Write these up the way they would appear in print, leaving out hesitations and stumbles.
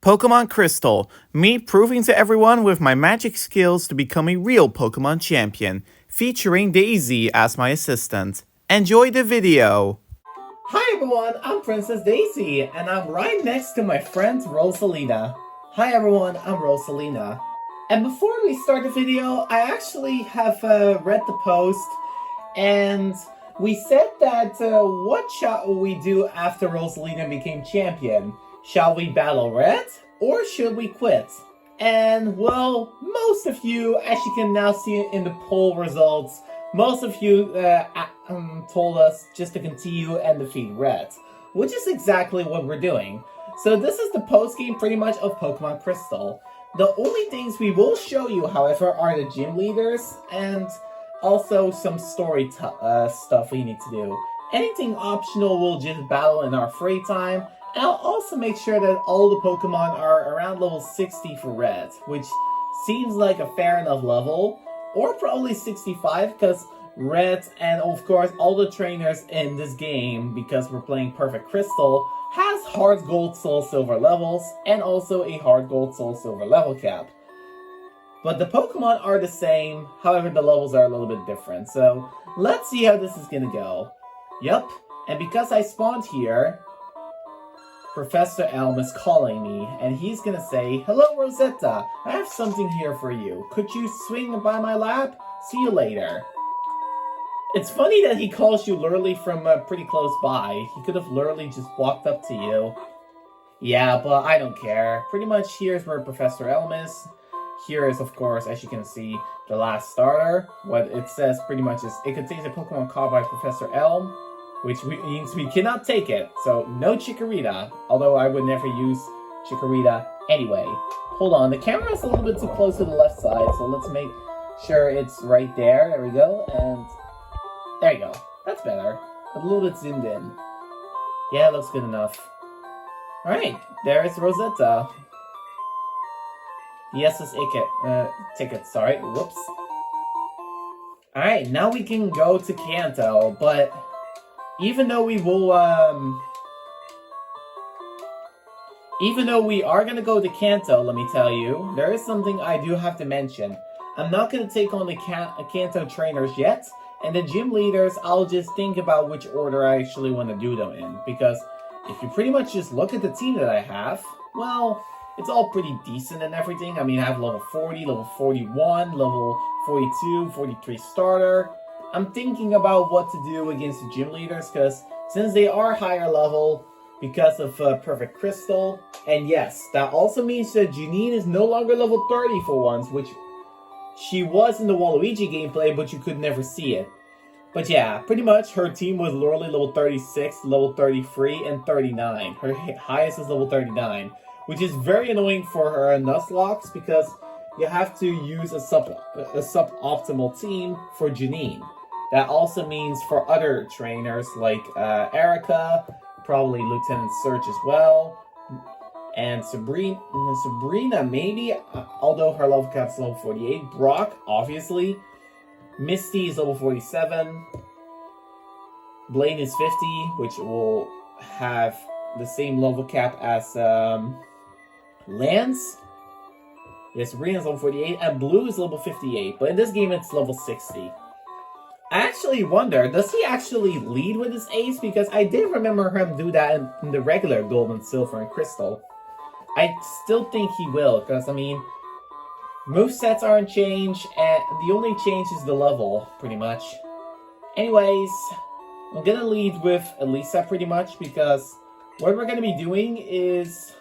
Pokemon Crystal, me proving to everyone with my magic skills to become a real Pokemon champion, featuring Daisy as my assistant. Enjoy the video! Hi everyone, I'm Princess Daisy, and I'm right next to my friend Rosalina. Hi everyone, I'm Rosalina. And before we start the video, I actually have read the post, and we said that what shall we do after Rosalina became champion? Shall we battle Red, or should we quit? And well, most of you, as you can now see in the poll results, most of you told us just to continue and defeat Red, which is exactly what we're doing. So this is the post-game pretty much of Pokemon Crystal. The only things we will show you, however, are the gym leaders and also some story stuff we need to do. Anything optional we'll just battle in our free time. And I'll also make sure that all the Pokemon are around level 60 for Red, which seems like a fair enough level. Or probably 65, because Red and of course all the trainers in this game, because we're playing Perfect Crystal, has HeartGold SoulSilver levels and also a HeartGold SoulSilver level cap. But the Pokemon are the same, however the levels are a little bit different. So let's see how this is gonna go. Yup, and because I spawned here, Professor Elm is calling me, and he's gonna say, "Hello Rosetta, I have something here for you. Could you swing by my lab? See you later." It's funny that he calls you literally from pretty close by. He could have literally just walked up to you. Yeah, but I don't care. Pretty much here's where Professor Elm is. Here is, of course, as you can see, the last starter. What it says pretty much is, it contains a Pokemon caught by Professor Elm, which means we cannot take it. So no Chikorita, although I would never use Chikorita anyway. Hold on, the camera is a little bit too close to the left side, so let's make sure it's right there. There we go, and there you go. That's better. A little bit zoomed in. Yeah, it looks good enough. Alright, there is Rosetta. The SS ticket, sorry, whoops. Alright, now we can go to Kanto, but even though we will, even though we are gonna go to Kanto, let me tell you, there is something I do have to mention. I'm not gonna take on the Kanto trainers yet, and the gym leaders, I'll just think about which order I actually want to do them in, because if you pretty much just look at the team that I have, well, it's all pretty decent and everything. I mean, I have level 40, level 41, level 42, 43 starter. I'm thinking about what to do against the gym leaders, because since they are higher level because of Perfect Crystal, and yes, that also means that Janine is no longer level 30 for once, which she was in the Waluigi gameplay, but you could never see it. But yeah, pretty much her team was literally level 36, level 33, and 39. Her highest is level 39, which is very annoying for her Nuzlocke, because you have to use a suboptimal team for Janine. That also means for other trainers like Erica, probably Lieutenant Surge as well, and Sabrina maybe, although her level cap is level 48. Brock, obviously. Misty is level 47. Blaine is 50, which will have the same level cap as Lance. Yes, Sabrina is level 48, and Blue is level 58, but in this game it's level 60. I actually wonder, does he actually lead with his ace? Because I did remember him do that in the regular Gold and Silver and Crystal. I still think he will, because, I mean, movesets aren't changed, and the only change is the level, pretty much. Anyways, I'm gonna lead with Elisa, pretty much, because what we're gonna be doing is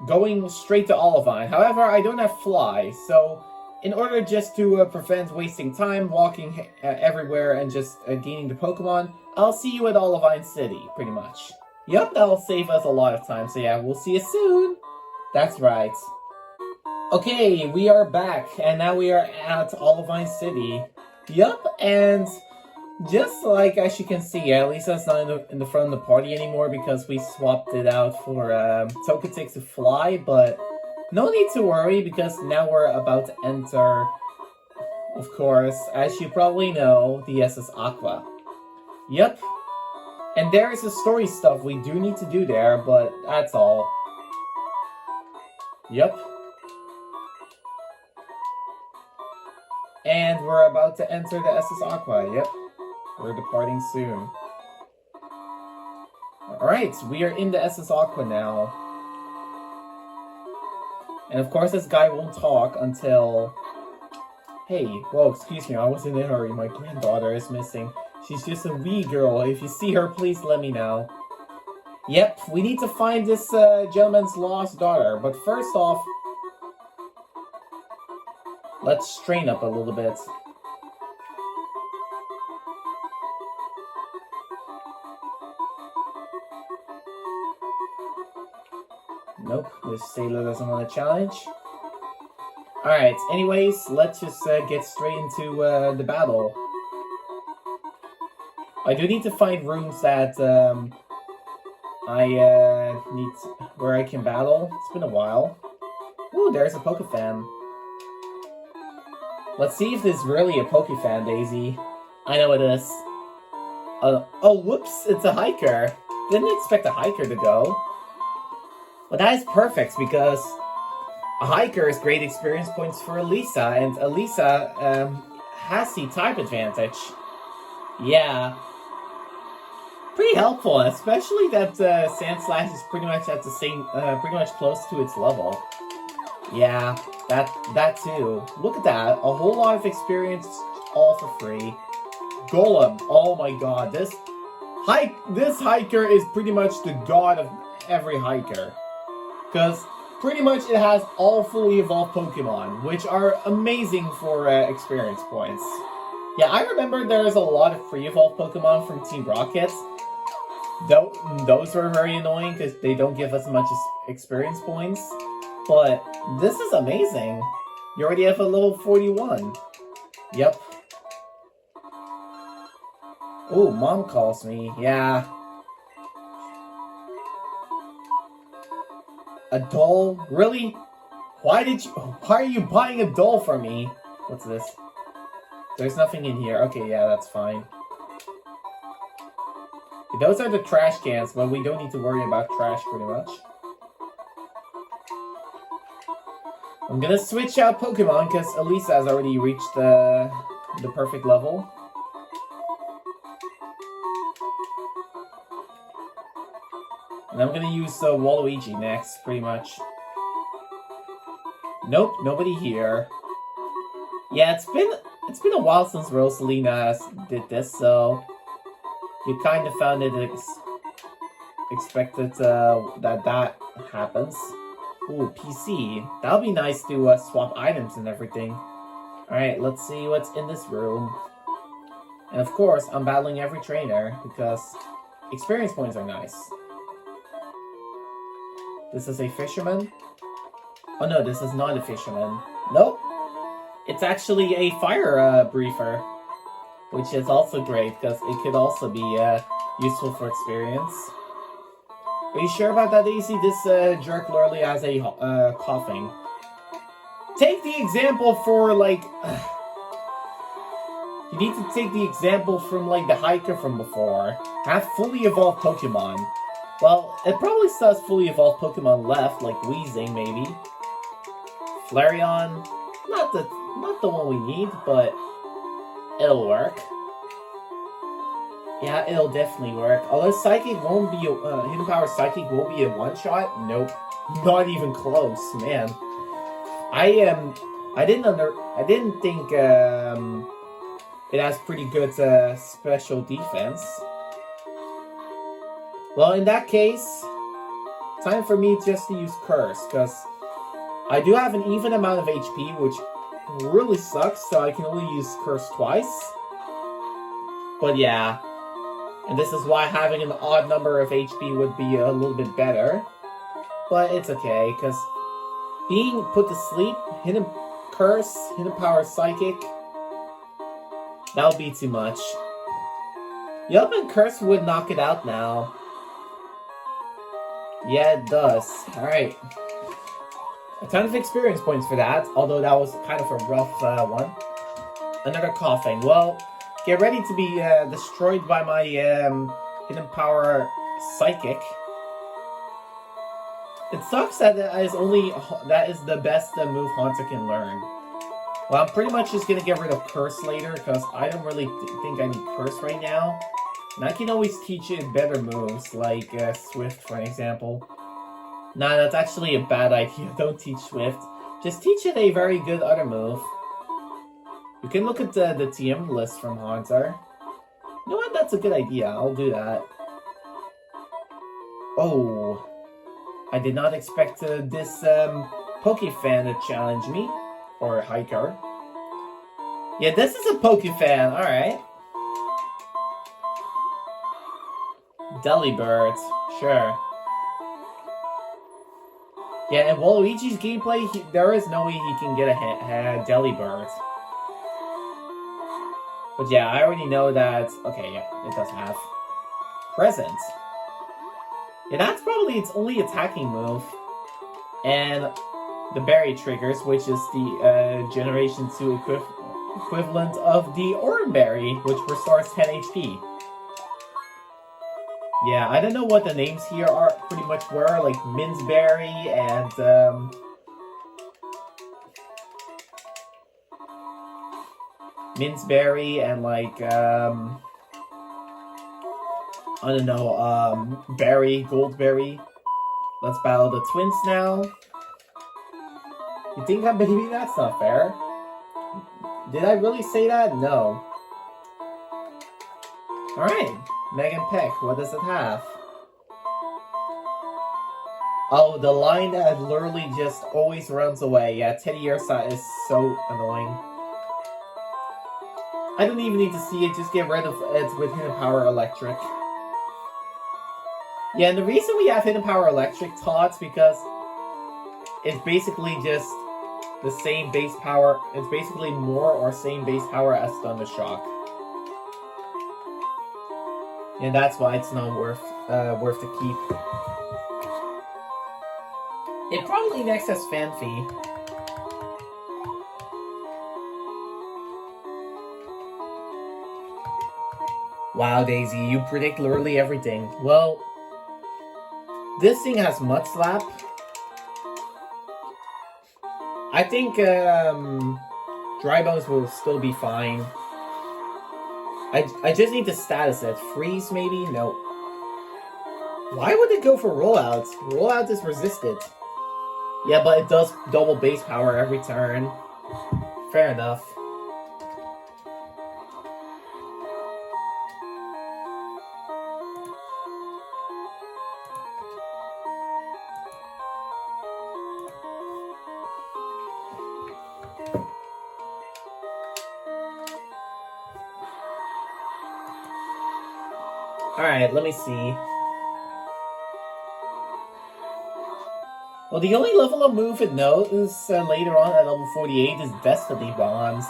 going straight to Olivine. However, I don't have Fly, so in order just to prevent wasting time walking everywhere and just gaining the Pokemon, I'll see you at Olivine City, pretty much. Yup, that'll save us a lot of time, so yeah, we'll see you soon! That's right. Okay, we are back, and now we are at Olivine City. Yup, and just like as you can see, Lisa's not in the front of the party anymore because we swapped it out for Togetic to Fly, but no need to worry, because now we're about to enter, of course, as you probably know, the SS Aqua. Yep. And there is the story stuff we do need to do there, but that's all. Yep. And we're about to enter the SS Aqua. Yep. We're departing soon. Alright, we are in the SS Aqua now. And of course this guy won't talk until... Hey, whoa, excuse me, I was in a hurry. My granddaughter is missing. She's just a wee girl. If you see her, please let me know. Yep, we need to find this gentleman's lost daughter. But first off, let's train up a little bit. Nope, this sailor doesn't want a challenge. Alright, anyways, let's just get straight into the battle. I do need to find rooms that where I can battle. It's been a while. Ooh, there's a Pokefan. Let's see if this is really a Pokefan, Daisy. I know it is. Oh, whoops, it's a hiker. Didn't expect a hiker to go. But that is perfect because a hiker is great experience points for Elisa, and Elisa has the type advantage. Yeah. Pretty helpful, especially that Sandslash is pretty much at the same, pretty much close to its level. Yeah, that too. Look at that, a whole lot of experience, all for free. Golem, oh my god, this hiker is pretty much the god of every hiker. Because pretty much it has all fully evolved Pokemon, which are amazing for experience points. Yeah, I remember there was a lot of free evolved Pokemon from Team Rocket. Those were very annoying because they don't give us much experience points. But this is amazing. You already have a level 41. Yep. Oh, Mom calls me. Yeah. A doll? Really? Why are you buying a doll for me? What's this? There's nothing in here. Okay, yeah, that's fine. Those are the trash cans, but we don't need to worry about trash pretty much. I'm gonna switch out Pokemon because Elisa has already reached the perfect level. And I'm gonna use Waluigi next, pretty much. Nope, nobody here. Yeah, it's been a while since Rosalina did this, so you kind of found it expected that happens. Ooh, PC. That'll be nice to swap items and everything. Alright, let's see what's in this room. And of course, I'm battling every trainer because experience points are nice. This is a fisherman? Oh no, this is not a fisherman. Nope. It's actually a fire briefer. Which is also great, because it could also be useful for experience. Are you sure about that, Daisy? This jerk literally has a coughing. Take the example for, like... you need to take the example from, like, the hiker from before. Have fully evolved Pokemon. Well, it probably still has fully evolved Pokemon left, like Weezing, maybe. Flareon, not the one we need, but it'll work. Yeah, it'll definitely work. Although Psychic won't be Hidden Power Psychic won't be a one-shot. Nope, not even close, man. I didn't think it has pretty good special defense. Well, in that case, time for me just to use Curse, because I do have an even amount of HP, which really sucks, so I can only use Curse twice. But yeah, and this is why having an odd number of HP would be a little bit better. But it's okay, because being put to sleep, Hidden Curse, Hidden Power Psychic, that'll be too much. Yup, and Curse would knock it out now. Yeah, it does. Alright. A ton of experience points for that, although that was kind of a rough one. Another coughing. Well, get ready to be destroyed by my Hidden Power Psychic. It sucks that that is the best move Haunter can learn. Well, I'm pretty much just gonna get rid of Curse later because I don't really think I need Curse right now. And I can always teach it better moves like Swift, for example. Nah, that's actually a bad idea. Don't teach Swift. Just teach it a very good other move. You can look at the TM list from Haunter. You know what? That's a good idea. I'll do that. Oh. I did not expect this Pokefan to challenge me. Or Hiker. Yeah, this is a Pokefan. Alright. Delibird. Sure. Yeah, in Waluigi's gameplay, there is no way he can get a Delibird. But yeah, I already know that... Okay, yeah, it does have Present. Yeah, that's probably its only attacking move. And the Berry triggers, which is the Generation 2 equivalent of the Oran Berry, which restores 10 HP. Yeah, I don't know what the names here are pretty much were, like Minceberry and like I don't know, Berry, Goldberry. Let's battle the twins now. You think I'm baby? That's not fair. Did I really say that? No. Alright. Megan Peck, what does it have? Oh, the line that literally just always runs away. Yeah, Teddy Ursa is so annoying. I don't even need to see it, just get rid of it with Hidden Power Electric. Yeah, and the reason we have Hidden Power Electric taught because it's basically just the same base power. It's basically more or same base power as Thunder Shock. And that's why it's not worth to keep. It probably next has Fanfy. Wow, Daisy, you predict literally everything. Well, this thing has Mud Slap. I think Dry Bones will still be fine. I just need to status it. Freeze, maybe? No. Why would it go for Rollouts? Rollout is resisted. Yeah, but it does double base power every turn. Fair enough. Alright, let me see. Well, the only level of move it knows later on at level 48 is Destiny Bonds.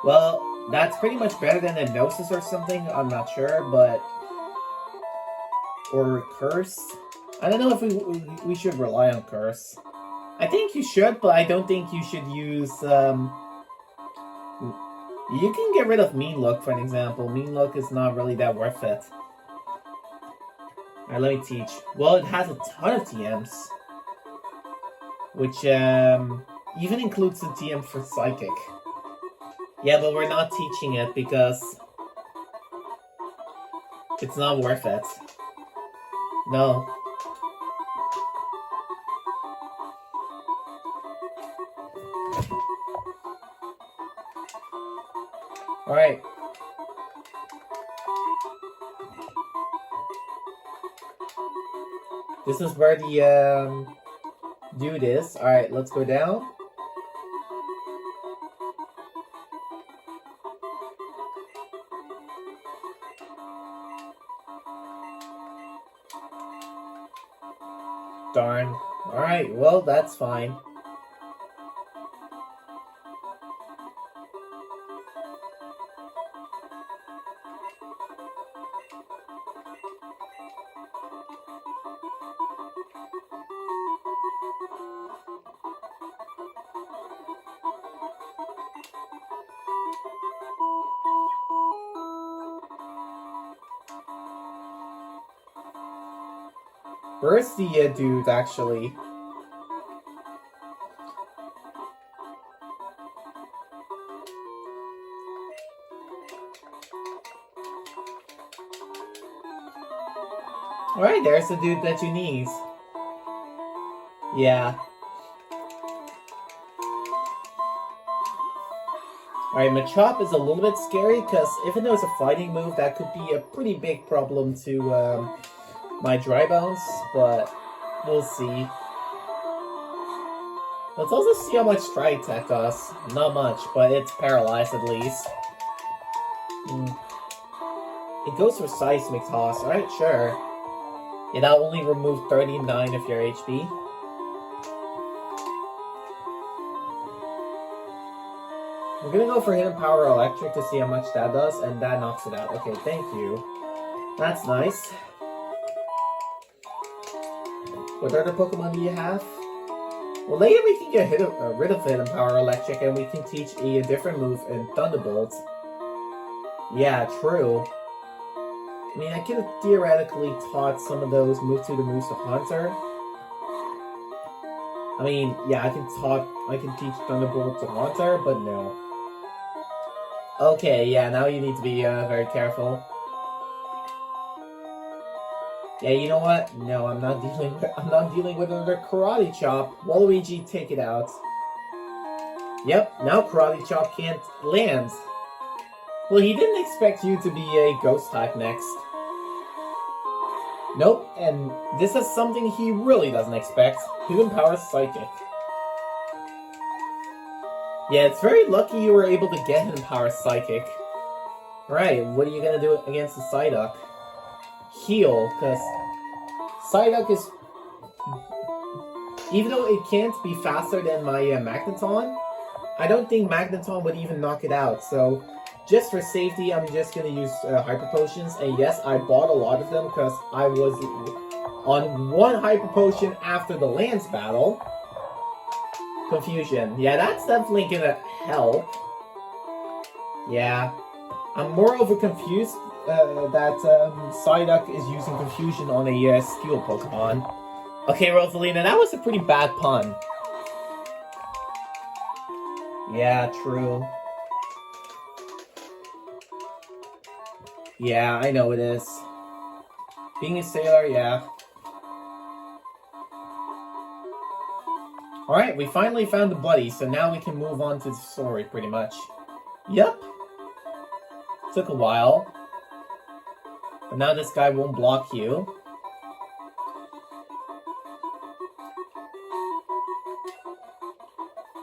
Well, that's pretty much better than Hypnosis or something, I'm not sure, but... Or Curse. I don't know if we should rely on Curse. I think you should, but I don't think you should use, You can get rid of Mean Look, for an example. Mean Look is not really that worth it. Alright, let me teach. Well, it has a ton of TMs. Which, even includes the TM for Psychic. Yeah, but we're not teaching it because... it's not worth it. No. Alright. This is where the dude is. Alright, let's go down. Darn. Alright, well, that's fine. Where's the dude, actually? Alright, there's the dude that you need. Yeah. Alright, Machop is a little bit scary because even though it's a fighting move, that could be a pretty big problem to my Dry Bones, but we'll see. Let's also see how much Strike Attack does. Not much, but it's paralyzed at least. It goes for Seismic Toss. Alright, sure. Yeah, that'll only remove 39 of your HP. We're gonna go for Hidden Power Electric to see how much that does, and that knocks it out. Okay, thank you. That's nice. What other Pokemon do you have? Well, later we can get rid of Hidden Power Electric, and we can teach a different move in Thunderbolt. Yeah, true. I mean, I could have theoretically taught some of those Move to the Moves to Haunter. I mean, yeah, I can teach Thunderbolt to Haunter, but no. Okay, yeah, now you need to be very careful. Yeah, you know what? No, I'm not dealing with another Karate Chop. Waluigi, take it out. Yep, now Karate Chop can't land. Well, he didn't expect you to be a Ghost type next. Nope, and this is something he really doesn't expect. Hidden Power Psychic. Yeah, it's very lucky you were able to get Hidden Power Psychic. Right, what are you gonna do against the Psyduck? Heal, because Psyduck is... Even though it can't be faster than my Magneton, I don't think Magneton would even knock it out, so... Just for safety, I'm just gonna use Hyper Potions, and yes, I bought a lot of them because I was on one Hyper Potion after the Lance battle. Confusion. Yeah, that's definitely gonna help. Yeah. I'm moreover confused that Psyduck is using Confusion on a Steel Pokemon. Okay, Rosalina, that was a pretty bad pun. Yeah, true. Yeah, I know it is. Being a sailor, yeah. Alright, we finally found the buddy, so now we can move on to the story, pretty much. Yep. Took a while. But now this guy won't block you.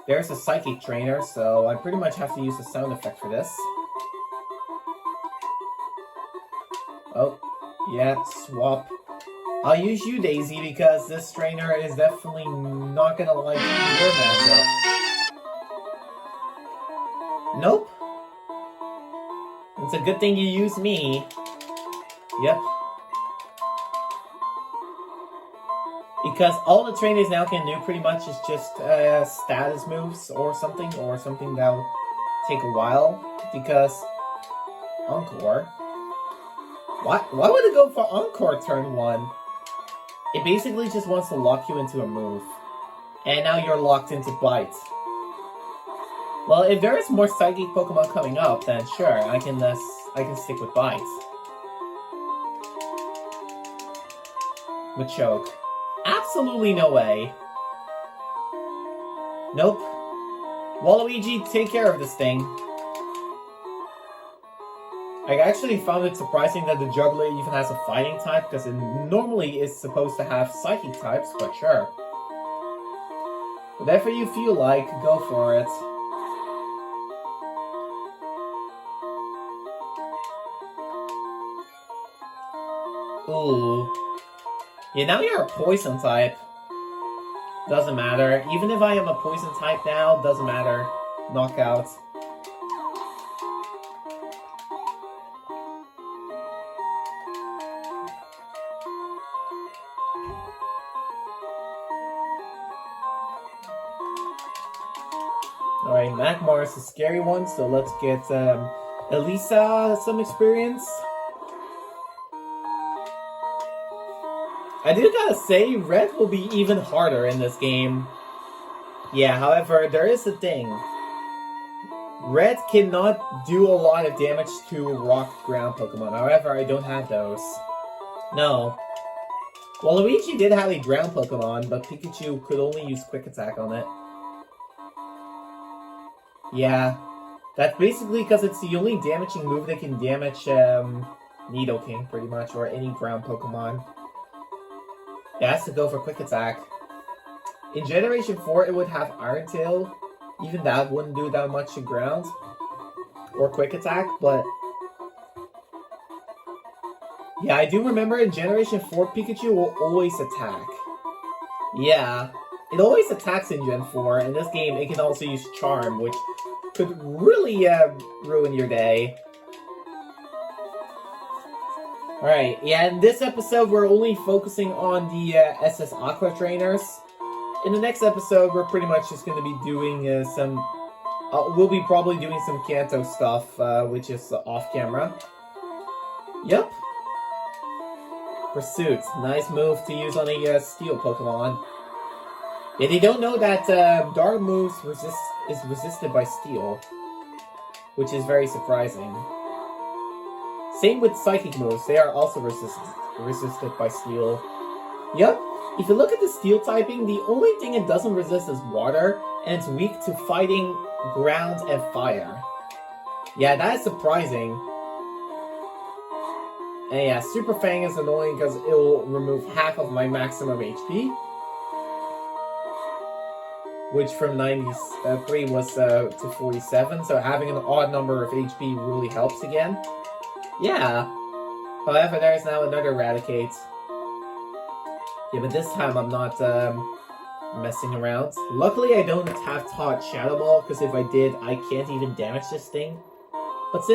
There's a Psychic Trainer, so I pretty much have to use a sound effect for this. Oh, yeah, swap. I'll use you, Daisy, because this trainer is definitely not gonna like your matchup. Nope. It's a good thing you use me. Yep. Because all the trainers now can do pretty much is just status moves or something that'll take a while. Because Encore. Why would it go for Encore turn 1? It basically just wants to lock you into a move. And now you're locked into Bite. Well, if there is more Psychic Pokemon coming up, then sure, I can stick with Bite. With Choke. Absolutely no way. Nope. Waluigi, take care of this thing. I actually found it surprising that the Juggler even has a fighting type, because it normally is supposed to have psychic types, but sure. Whatever you feel like, go for it. Ooh. Yeah, now you're a poison type. Doesn't matter. Even if I am a poison type now, doesn't matter. Knockout. Alright, Magmar is a scary one, so let's get Elisa some experience. I do gotta say, red will be even harder in this game. Yeah, however, there is a thing. Red cannot do a lot of damage to rock ground Pokemon. However, I don't have those. No. Well, Luigi did have a ground Pokemon, but Pikachu could only use Quick Attack on it. Yeah. That's basically because it's the only damaging move that can damage Nidoking, pretty much, or any ground Pokemon. It has to go for Quick Attack. In Generation 4, it would have Iron Tail. Even that wouldn't do that much to ground. Or Quick Attack, but... yeah, I do remember in Generation 4, Pikachu will always attack. Yeah. It always attacks in Gen 4. In this game, it can also use Charm, which could really ruin your day. Alright, yeah, in this episode, we're only focusing on the SS Aqua trainers. In the next episode, we're pretty much just going to be doing some... we'll be probably doing some Kanto stuff, which is off-camera. Yep. Pursuit. Nice move to use on a Steel Pokemon. Yeah, they don't know that Dark moves is resisted by Steel, which is very surprising. Same with Psychic moves, they are also resisted by Steel. Yep, if you look at the Steel typing, the only thing it doesn't resist is Water, and it's weak to fighting Ground and Fire. Yeah, that is surprising. And yeah, Super Fang is annoying because it will remove half of my maximum HP. Which from 93 was to 47, so having an odd number of HP really helps again. Yeah. However, there is now another Eradicate. Yeah, but this time I'm not messing around. Luckily, I don't have taught Shadow Ball, because if I did, I can't even damage this thing. But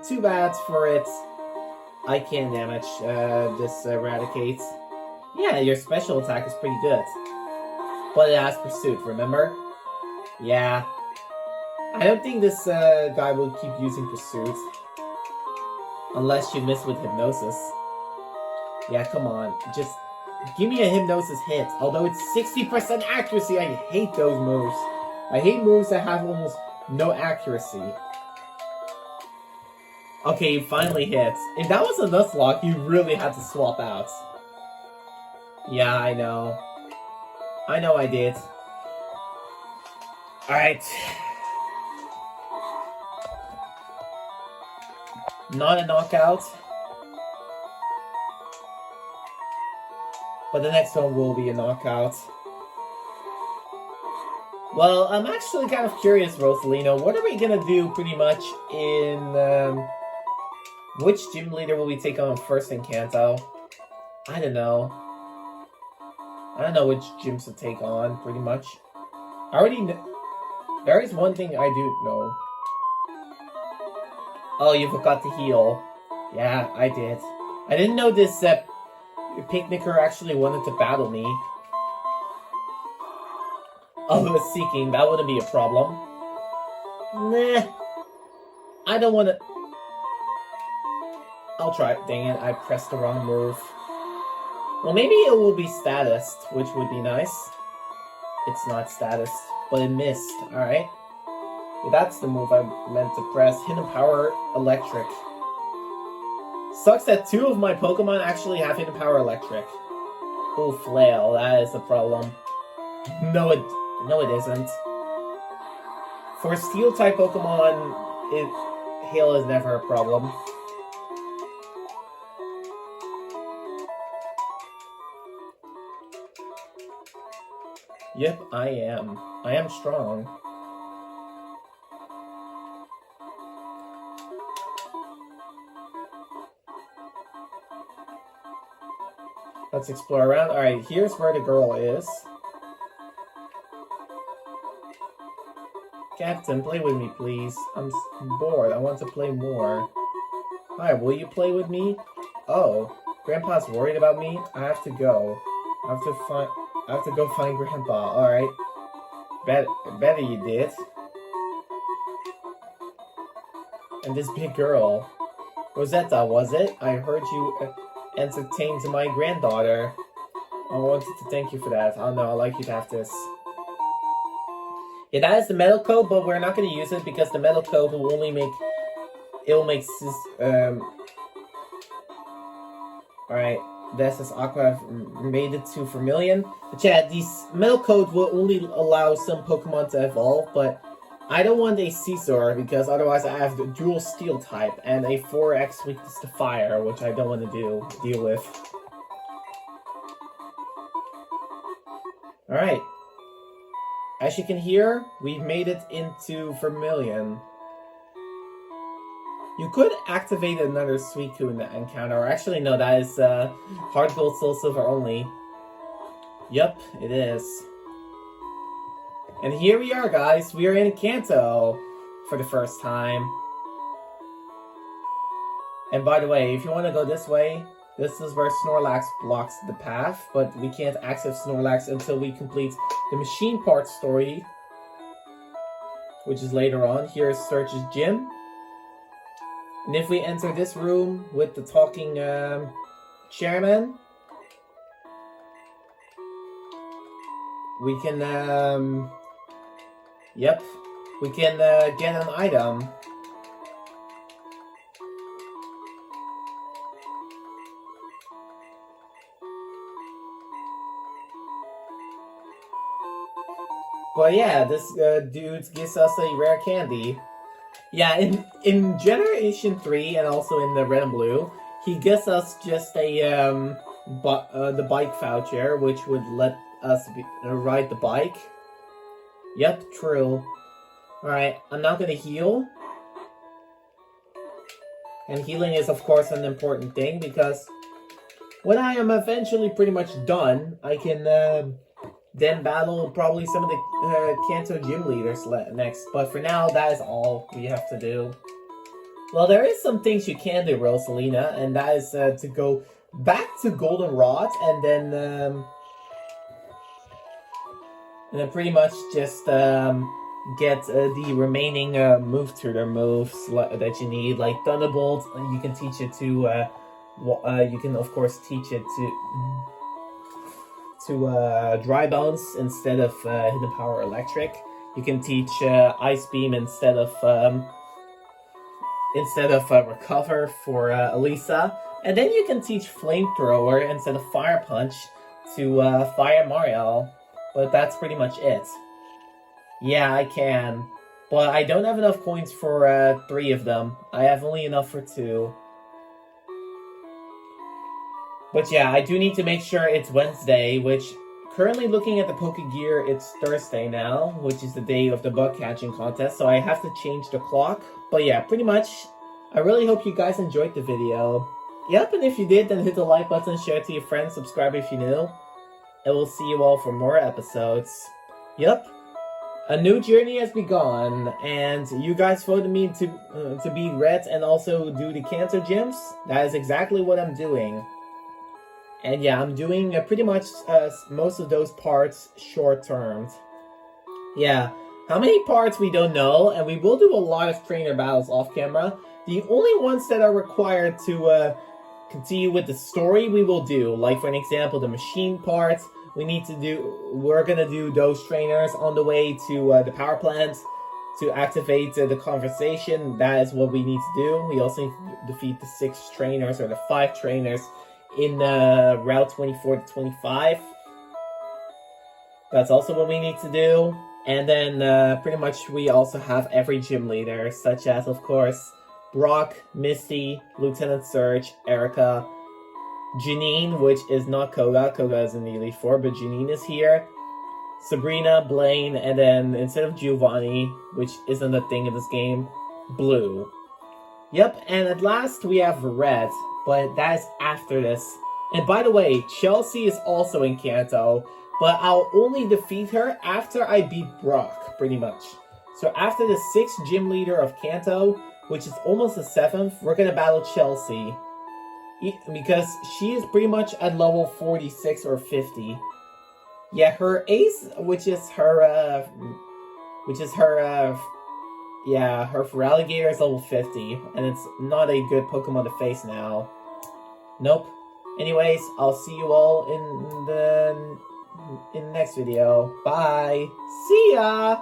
too bad for it, I can damage this Eradicate. Yeah, your special attack is pretty good. But it has Pursuit, remember? Yeah. I don't think this guy will keep using Pursuit. Unless you miss with Hypnosis. Yeah, come on. Just give me a Hypnosis hit. Although it's 60% accuracy, I hate those moves. I hate moves that have almost no accuracy. Okay, you finally hit. If that was a Nuzlocke, you really had to swap out. Yeah, I know. I know I did. Alright. Not a knockout. But the next one will be a knockout. Well, I'm actually kind of curious, Rosalina. What are we gonna do pretty much in... which gym leader will we take on first in Kanto? I don't know. I don't know which gyms to take on, pretty much. I already know. There is one thing I do know. Oh, you forgot to heal. Yeah, I did. I didn't know this Picnicker actually wanted to battle me. Oh, it was Seeking. That wouldn't be a problem. Nah. I don't want to... I'll try it. Dang it, I pressed the wrong move. Well, maybe it will be status, which would be nice. It's not status, but it missed. Alright. Yeah, that's the move I meant to press. Hidden Power Electric. Sucks that two of my Pokemon actually have Hidden Power Electric. Oh, Flail. That is the problem. No, it isn't. For Steel-type Pokemon, Hail is never a problem. Yep, I am. I am strong. Let's explore around. Alright, here's where the girl is. Captain, play with me, please. I'm bored. I want to play more. Hi, will you play with me? Oh, Grandpa's worried about me? I have to go. I have to go find Grandpa. Alright. Better you did. And this big girl. Rosetta, was it? I heard you... entertained my granddaughter. I wanted to thank you for that. Oh no, I'd like you to have this. Yeah, that is the metal coat, but we're not going to use it because the metal coat will only make... It'll make... Alright, this is Aqua. I've made it to Vermilion. But yeah, these metal coat will only allow some Pokemon to evolve, but I don't want a Scizor because otherwise I have the dual steel type and a 4x weakness to fire, which I don't want to deal with. Alright. As you can hear, we've made it into Vermilion. You could activate another Suicune encounter, or actually no, that is HeartGold, SoulSilver only. Yup, it is. And here we are, guys. We are in Kanto for the first time. And by the way, if you want to go this way, this is where Snorlax blocks the path, but we can't access Snorlax until we complete the machine part story, which is later on. Here is Surge's gym. And if we enter this room with the talking chairman, we can, yep, we can get an item. But yeah, this dude gives us a rare candy. Yeah, in Generation 3 and also in the Red and Blue, he gives us just a the bike voucher, which would let us ride the bike. Yep, true. Alright, I'm not gonna heal. And healing is of course an important thing because when I am eventually pretty much done, I can then battle probably some of the Kanto gym leaders next. But for now, that is all we have to do. Well, there is some things you can do, Rosalina, and that is to go back to Goldenrod and then pretty much just get the remaining move tutor moves that you need, like Thunderbolt. You can teach it to you can of course teach it to Dry Bones instead of Hidden Power Electric. You can teach Ice Beam instead of Recover for Elisa, and then you can teach Flamethrower instead of Fire Punch to Fire Mario. But that's pretty much it. Yeah, I can, but I don't have enough coins for 3 of them. I have only enough for 2. But yeah, I do need to make sure it's Wednesday, which currently looking at the Pokegear, it's Thursday now, which is the day of the bug catching contest, so I have to change the clock. But yeah, pretty much, I really hope you guys enjoyed the video. Yep, and if you did, then hit the like button, share it to your friends, subscribe if you're new, and we'll see you all for more episodes. Yep, a new journey has begun, and you guys voted me to be red and also do the Kanto gyms. That is exactly what I'm doing. And yeah, I'm doing pretty much most of those parts short-termed. Yeah, how many parts we don't know, and we will do a lot of trainer battles off-camera. The only ones that are required to continue with the story we will do. Like, for an example, the machine part, we're gonna do those trainers on the way to the power plant to activate the conversation. That is what we need to do. We also need to defeat the 6 trainers, or the 5 trainers, in Route 24 to 25. That's also what we need to do. And then pretty much we also have every gym leader, such as, of course, Brock, Misty, Lieutenant Surge, Erica, Janine, which is not Koga. Koga is in the Elite Four, but Janine is here. Sabrina, Blaine, and then instead of Giovanni, which isn't a thing in this game, Blue. Yep, and at last we have Red, but that is after this. And by the way, Chelsea is also in Kanto, but I'll only defeat her after I beat Brock, pretty much. So after the 6th gym leader of Kanto, which is almost the 7th, we're gonna battle Chelsea. Because she is pretty much at level 46 or 50. Yeah, her ace, which is her Feraligatr is level 50, and it's not a good Pokemon to face now. Nope. Anyways, I'll see you all in the next video. Bye. See ya!